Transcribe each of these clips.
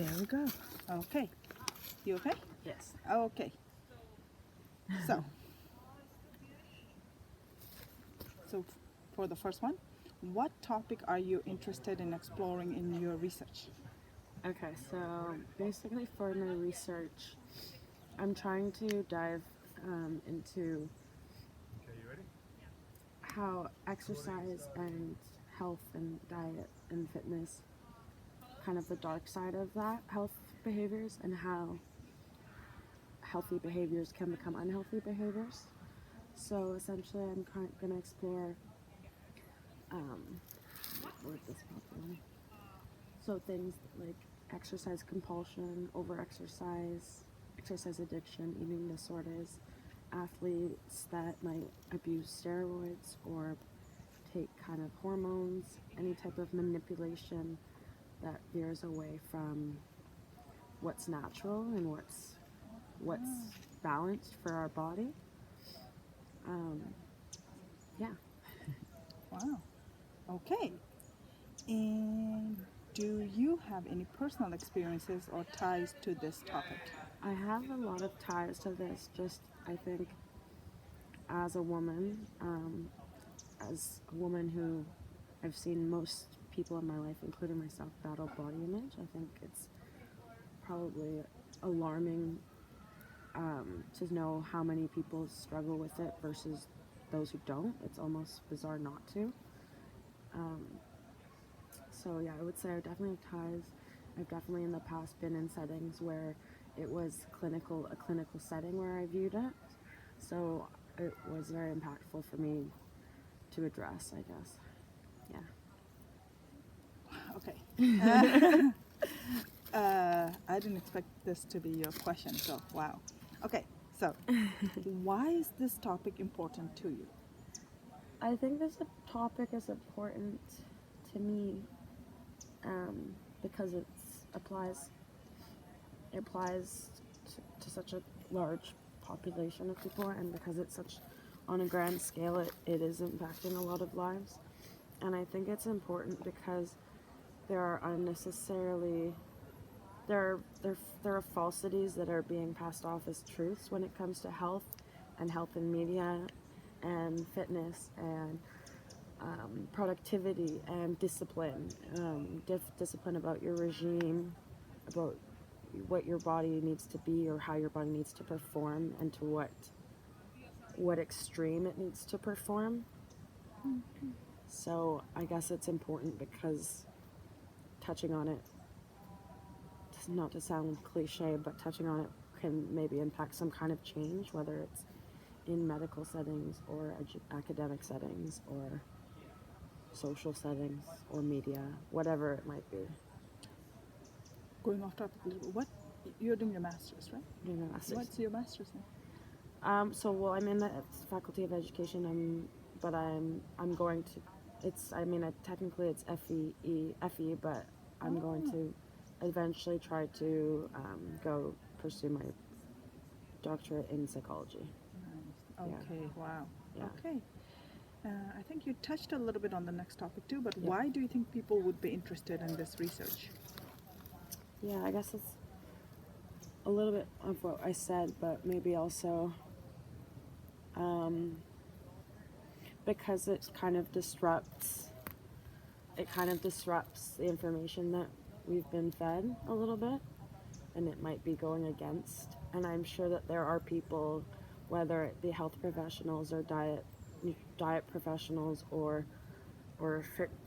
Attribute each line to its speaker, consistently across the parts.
Speaker 1: There we go. Okay. You okay?
Speaker 2: Yes.
Speaker 1: Okay. So, so for the first one, what topic are you interested in exploring in your research?
Speaker 2: Okay, so basically for my research, I'm trying to dive into how exercise and health and diet and fitness, kind of the dark side of that, health behaviors, and how healthy behaviors can become unhealthy behaviors. So essentially, I'm going to explore what word this properly. So things like exercise compulsion, over-exercise, exercise addiction, eating disorders, athletes that might abuse steroids or take kind of hormones, any type of manipulation that veers away from what's natural and what's balanced for our body. Yeah.
Speaker 1: Wow. Okay. And do you have any personal experiences or ties to this topic?
Speaker 2: I have a lot of ties to this, just I think as a woman, who I've seen most people in my life, including myself, battle body image. I think it's probably alarming to know how many people struggle with it versus those who don't. It's almost bizarre not to. So yeah, I would say I definitely have ties. I've definitely in the past been in settings where it was a clinical setting where I viewed it. So it was very impactful for me to address, I guess. Yeah.
Speaker 1: Okay. I didn't expect this to be your question, so wow. Okay, so why is this topic important to you?
Speaker 2: I think this topic is important to me because it applies to such a large population of people, and because it's such on a grand scale, it is impacting a lot of lives. And I think it's important because there are unnecessarily there are falsities that are being passed off as truths when it comes to health and health in media and fitness and productivity and discipline, discipline about your regime, about what your body needs to be or how your body needs to perform, and to what extreme it needs to perform. So I guess it's important because touching on it, not to sound cliche, but touching on it can maybe impact some kind of change, whether it's in medical settings or academic settings or social settings or media, whatever it might be.
Speaker 1: Going off topic a little bit, what you're doing your master's, right?
Speaker 2: Doing a master's.
Speaker 1: What's your master's in?
Speaker 2: Well, I'm in the Faculty of Education, but I'm going to. Technically it's FE, but I'm going to eventually try to go pursue my doctorate in psychology.
Speaker 1: Nice. Okay. Yeah. Wow.
Speaker 2: Yeah.
Speaker 1: Okay. I think you touched a little bit on the next topic too, but
Speaker 2: Yeah.
Speaker 1: Why do you think people would be interested in this research?
Speaker 2: Yeah, I guess it's a little bit of what I said, but maybe also because it kind of disrupts the information that we've been fed a little bit, and it might be going against. And I'm sure that there are people, whether it be health professionals or diet professionals or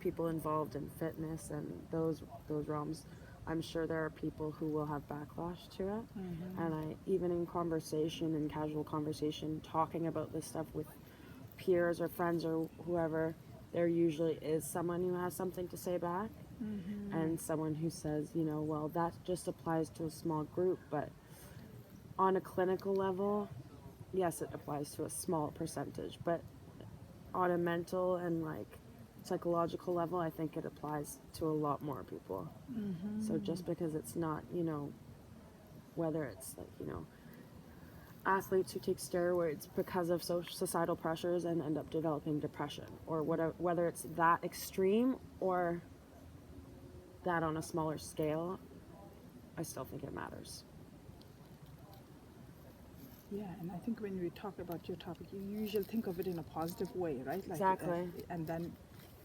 Speaker 2: people involved in fitness and those realms, I'm sure there are people who will have backlash to it. Mm-hmm. And even in conversation, in casual conversation, talking about this stuff with peers or friends or whoever, there usually is someone who has something to say back. Mm-hmm. And someone who says, well, that just applies to a small group, but on a clinical level, yes, it applies to a small percentage, but on a mental and psychological level, I think it applies to a lot more people. Mm-hmm. So just because it's not, whether it's athletes who take steroids because of societal pressures and end up developing depression, or whether it's that extreme or that on a smaller scale, I still think it matters.
Speaker 1: Yeah, and I think when we talk about your topic, you usually think of it in a positive way, right? Like,
Speaker 2: Exactly.
Speaker 1: and then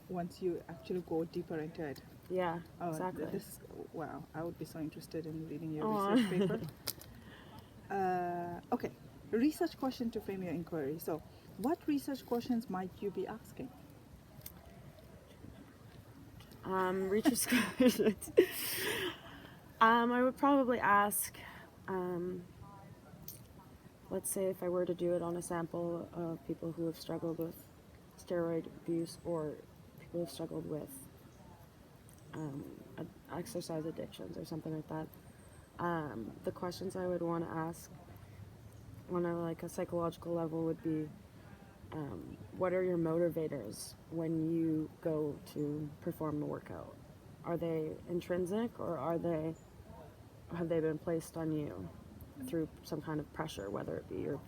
Speaker 1: once you actually go deeper into it,
Speaker 2: Yeah,
Speaker 1: oh,
Speaker 2: exactly.
Speaker 1: this, wow, I would be so interested in reading your
Speaker 2: Aw.
Speaker 1: research paper. Okay, research question to frame your inquiry. So, what research questions might you be asking?
Speaker 2: Research questions. I would probably ask, let's say if I were to do it on a sample of people who have struggled with steroid abuse or people who have struggled with exercise addictions or something like that, the questions I would want to ask on a psychological level would be, what are your motivators when you go to perform the workout? Are they intrinsic, or have they been placed on you through some kind of pressure, whether it be your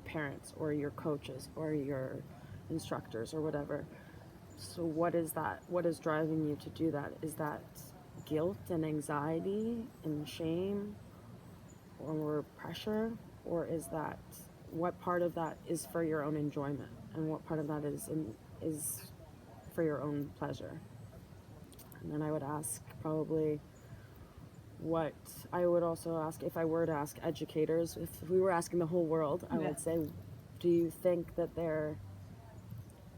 Speaker 2: parents or your coaches or your instructors or whatever? So what is that? What is driving you to do that? Is that guilt and anxiety and shame or pressure, or is that, what part of that is for your own enjoyment and what part of that is for your own pleasure? And then I would ask probably, what I would also ask, if I were to ask educators, if we were asking the whole world, I would say, do you think that there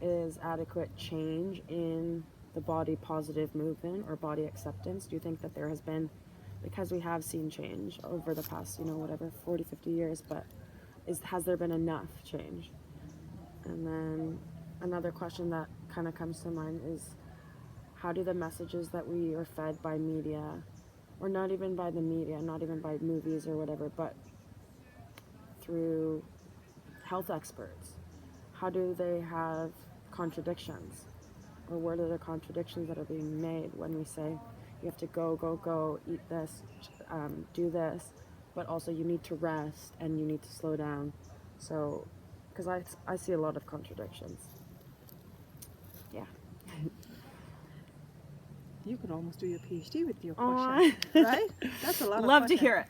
Speaker 2: is adequate change in the body positive movement or body acceptance? Do you think that there has been, because we have seen change over the past, 40, 50 years, but has there been enough change? And then another question that kind of comes to mind is, how do the messages that we are fed by media, or not even by the media, not even by movies or whatever, but through health experts, how do they have contradictions? Or what are the contradictions that are being made when we say you have to go, eat this, do this, but also you need to rest and you need to slow down? So, because I see a lot of contradictions. Yeah.
Speaker 1: You could almost do your PhD with your
Speaker 2: Aw.
Speaker 1: question, right? That's a lot of
Speaker 2: Love to
Speaker 1: questions.
Speaker 2: hear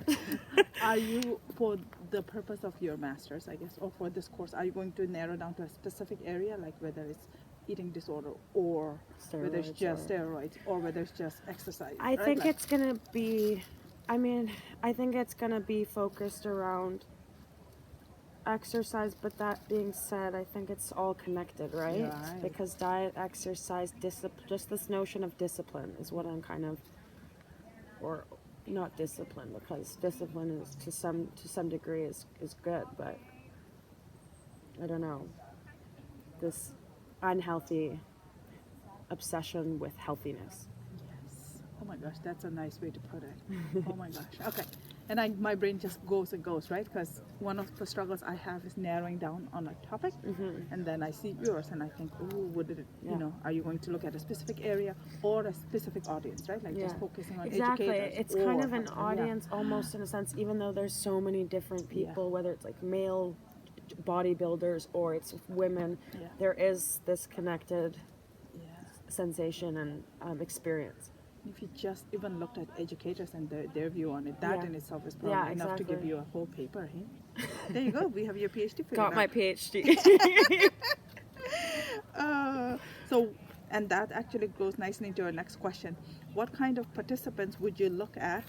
Speaker 2: it.
Speaker 1: Are you, for the purpose of your master's, I guess, or for this course, are you going to narrow down to a specific area, like whether it's eating disorder or whether it's just steroids or whether it's just exercise?
Speaker 2: I think it's going to be, I think it's going to be focused around exercise, but that being said, I think it's all connected, right? Because diet, exercise, just this notion of discipline is what I'm kind of, or not discipline, because discipline is to some degree is good, but I don't know, this unhealthy obsession with healthiness.
Speaker 1: Yes. Oh my gosh, that's a nice way to put it. Oh my gosh. Okay. And my brain just goes and goes, right? Because one of the struggles I have is narrowing down on a topic, and then I see yours, and I think, oh, are you going to look at a specific area or a specific audience, right? Like just focusing on educators.
Speaker 2: It's kind of an audience almost, in a sense, even though there's so many different people, whether it's like male bodybuilders or it's women, there is this connected sensation and experience.
Speaker 1: If you just even looked at educators and their view on it, that in itself is probably enough to give you a whole paper. Hey? There you go. We have your PhD for
Speaker 2: Got my PhD.
Speaker 1: And that actually goes nicely into our next question. What kind of participants would you look at?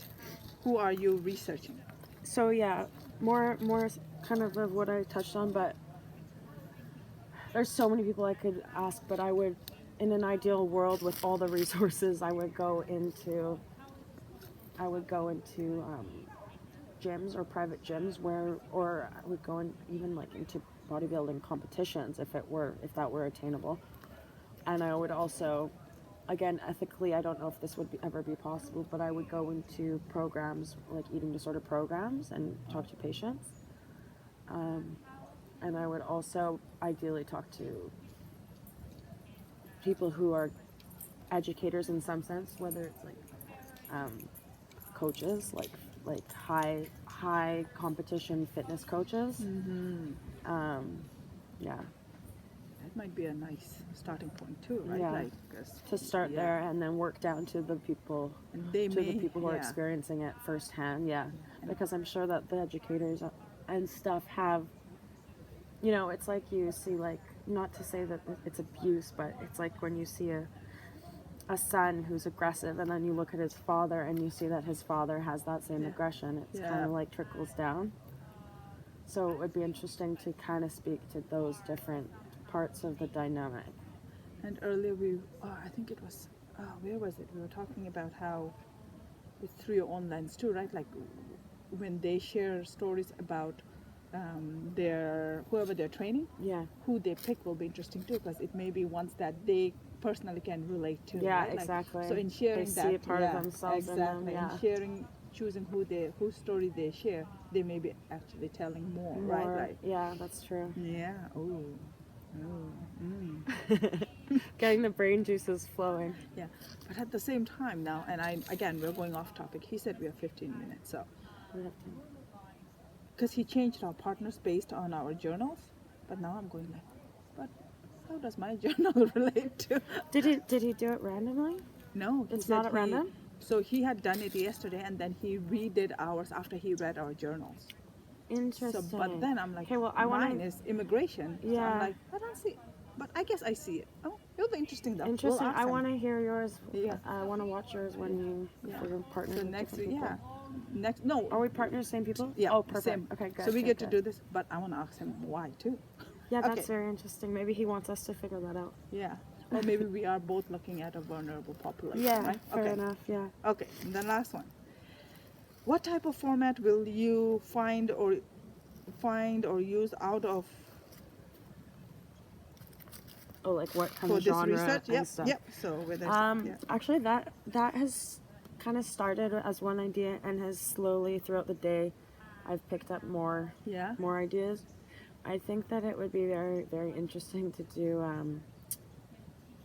Speaker 1: Who are you researching?
Speaker 2: So more kind of what I touched on, but there's so many people I could ask, but I would, in an ideal world with all the resources, I would go into gyms or private gyms or I would go even like into bodybuilding competitions if that were attainable. And I would also, again, ethically, I don't know if this would ever be possible, but I would go into programs like eating disorder programs and talk to patients. And I would also ideally talk to people who are educators in some sense, whether it's like coaches, like high competition fitness coaches.
Speaker 1: Mm-hmm.
Speaker 2: Yeah.
Speaker 1: that might be a nice starting point too, right?
Speaker 2: Yeah.
Speaker 1: Like, 'cause-
Speaker 2: To start
Speaker 1: yeah.
Speaker 2: there and then work down to the people
Speaker 1: And they
Speaker 2: to
Speaker 1: may,
Speaker 2: the people who are
Speaker 1: yeah.
Speaker 2: experiencing it firsthand, yeah.
Speaker 1: And-
Speaker 2: Because I'm sure that the educators and stuff have, you know, it's like you see, like, not to say that it's abuse, but it's like when you see a son who's aggressive and then you look at his father and you see that his father has that same
Speaker 1: Yeah.
Speaker 2: aggression, it's
Speaker 1: Yeah.
Speaker 2: kind of like trickles down. So it would be interesting to kind of speak to those different parts of the dynamic.
Speaker 1: And earlier I think it was, where was it? We were talking about how it's through your own lens too, right? Like when they share stories about whoever they're training,
Speaker 2: Yeah.
Speaker 1: who they pick will be interesting too, because it may be ones that they personally can relate to.
Speaker 2: Yeah,
Speaker 1: right? Like,
Speaker 2: exactly.
Speaker 1: so in sharing
Speaker 2: They
Speaker 1: that,
Speaker 2: see a part of
Speaker 1: yeah,
Speaker 2: themselves in
Speaker 1: exactly.
Speaker 2: them, yeah.
Speaker 1: In sharing, choosing whose story they share, they may be actually telling more, right? Like,
Speaker 2: yeah, that's true.
Speaker 1: yeah. Ooh. Ooh.
Speaker 2: Getting the brain juices flowing.
Speaker 1: Yeah, but at the same time now, and we're going off topic. He said we have 15 minutes, so
Speaker 2: We have to-
Speaker 1: because he changed our partners based on our journals, but now I'm going like, but how does my journal relate to?
Speaker 2: Did he do it randomly?
Speaker 1: No, he
Speaker 2: It's
Speaker 1: said
Speaker 2: not at random?
Speaker 1: So he had done it yesterday, and then he redid ours after he read our journals.
Speaker 2: Interesting.
Speaker 1: So, but then I'm like,
Speaker 2: okay, well,
Speaker 1: mine is immigration. So
Speaker 2: Yeah.
Speaker 1: I'm like, I don't see, but I guess I see it. Oh, it'll be interesting though.
Speaker 2: Interesting.
Speaker 1: We'll ask
Speaker 2: I
Speaker 1: him.
Speaker 2: want to hear yours.
Speaker 1: Yeah.
Speaker 2: I want to watch yours when you
Speaker 1: Yeah.
Speaker 2: for your partner.
Speaker 1: So next week, yeah. Next, no.
Speaker 2: Are we partners, same people?
Speaker 1: Yeah.
Speaker 2: Oh, perfect.
Speaker 1: Same.
Speaker 2: Okay, good.
Speaker 1: So we
Speaker 2: good,
Speaker 1: get to
Speaker 2: good.
Speaker 1: do this, but I want to ask him why too.
Speaker 2: Yeah, that's
Speaker 1: Okay.
Speaker 2: very interesting. Maybe he wants us to figure that out.
Speaker 1: Yeah. Or maybe we are both looking at a vulnerable population.
Speaker 2: Yeah,
Speaker 1: Right?
Speaker 2: fair
Speaker 1: Okay.
Speaker 2: enough. Yeah.
Speaker 1: Okay. And the last one. What type of format will you find or use out of
Speaker 2: Oh, like what kind
Speaker 1: for
Speaker 2: of
Speaker 1: this
Speaker 2: genre
Speaker 1: research?
Speaker 2: and
Speaker 1: Yep.
Speaker 2: stuff.
Speaker 1: Yep. So whether
Speaker 2: Actually, that has kind of started as one idea and has slowly throughout the day, I've picked up more
Speaker 1: yeah.
Speaker 2: ideas. I think that it would be very, very interesting to do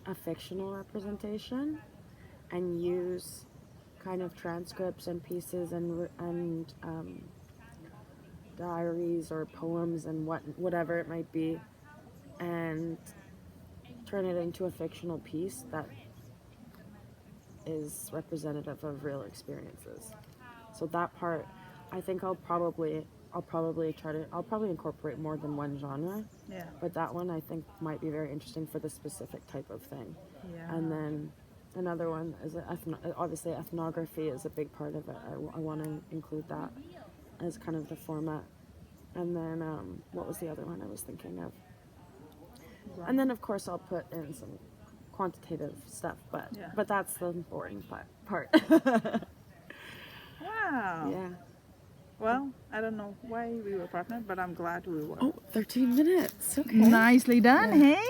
Speaker 2: a fictional representation and use kind of transcripts and pieces and diaries or poems and whatever it might be, and turn it into a fictional piece that is representative of real experiences. So that part, I think I'll probably incorporate more than one genre,
Speaker 1: Yeah.
Speaker 2: but that one I think might be very interesting for the specific type of thing.
Speaker 1: Yeah.
Speaker 2: And then another one is obviously ethnography is a big part of it. I want to include that as kind of the format. And then what was the other one I was thinking of?
Speaker 1: Right.
Speaker 2: And then of course I'll put in some quantitative stuff, but
Speaker 1: Yeah.
Speaker 2: but that's the boring part.
Speaker 1: Wow.
Speaker 2: Yeah.
Speaker 1: Well, I don't know why we were partnered, but I'm glad we were.
Speaker 2: Oh, 13 minutes. Okay.
Speaker 1: Nicely done, hey?